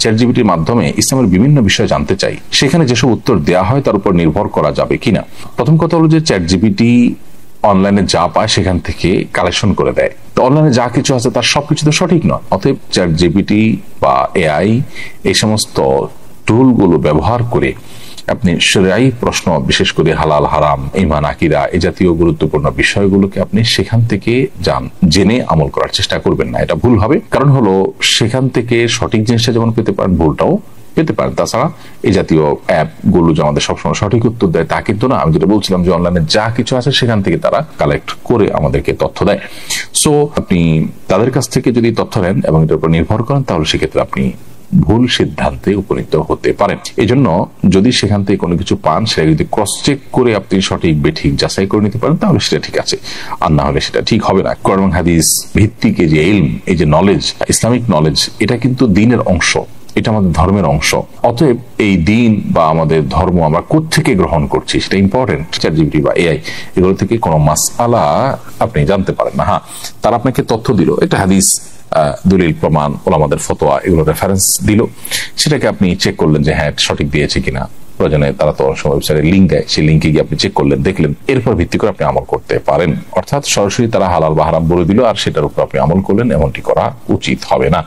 Chat জিপিটির মাধ্যমে ইসলামের বিভিন্ন বিষয় জানতে চাই, সেখানে যেসব উত্তর দেওয়া হয় তার উপর নির্ভর করা যাবে কিনা। প্রথম কথা হলো যে চ্যাট জিপিটি অনলাইনে যা পায় সেখান থেকে কালেকশন করে দেয়। তো অনলাইনে যা কিছু আছে তার সবকিছু তো সঠিক নয়। অতএব চ্যাট জিপিটি বা এআই এই সমস্ত টুলগুলো ব্যবহার করে আপনি শরীয়ী প্রশ্ন, বিশেষ করে হালাল হারাম, ঈমান আকীদা, এই জাতীয় গুরুত্বপূর্ণ বিষয়গুলোকে আপনি সেখান থেকে জেনে আমল করার চেষ্টা করবেন না। এটা ভুল হবে। কারণ হলো সেখান থেকে সঠিক জিনিসটা যেমন পেতে পারেন, ভুলটাও পেতে পারেন। তাছাড়া এই জাতীয় অ্যাপ গুলো যে আমাদের সবসময় সঠিক উত্তর দেয় তা কিন্তু না। আমি যেটা বলছিলাম যে অনলাইনে যা কিছু আছে সেখান থেকে তারা কালেক্ট করে আমাদেরকে তথ্য দেয়। সো আপনি তাদের কাছ থেকে যদি তথ্য নেন এবং এটার উপর নির্ভর করেন, তাহলে সেক্ষেত্রে আপনি ভুল সিদ্ধান্তে উপনীত হতে পারেন। এই জন্য যদি সেখান থেকে কোনো কিছু পান, সেটা যদি ক্রস চেক করে আপনি সঠিক বেঠিক যাচাই করে নিতে পারেন, তাহলে সেটা ঠিক আছে। আর না হলে সেটা ঠিক হবে না। কোরআন হাদিস ভিত্তিক এই যে ইলম, এই যে নলেজ, ইসলামিক নলেজ, এটা কিন্তু দ্বীনের অংশ, এটা আমাদের ধর্মের অংশ। অতএব এই দ্বীন বা আমাদের ধর্ম আমরা কোত্থেকে গ্রহণ করছি সেটা ইম্পর্টেন্ট। চ্যাট জিপিটি বা এআই এগুলো থেকে কোনো মাসআলা আপনি জানতে পারেন না। হ্যাঁ, তারা আপনাকে তথ্য দিল, একটা হাদিস, দলিল, প্রমাণ, ওলামাদের ফতোয়া, এগুলো রেফারেন্স দিল, সেটাকে আপনি চেক করলেন যে হ্যাঁ সঠিক দিয়েছে কিনা। প্রয়োজনে তারা তো অনেক সময় ওয়েবসাইটে লিঙ্ক দেয়, সেই লিঙ্কে গিয়ে আপনি চেক করলেন, দেখলেন, এরপর ভিত্তি করে আপনি আমল করতে পারেন। অর্থাৎ সরাসরি তারা হালাল বা হারাম বলে দিল আর সেটার উপর আপনি আমল করলেন, এমনটি করা উচিত হবে না।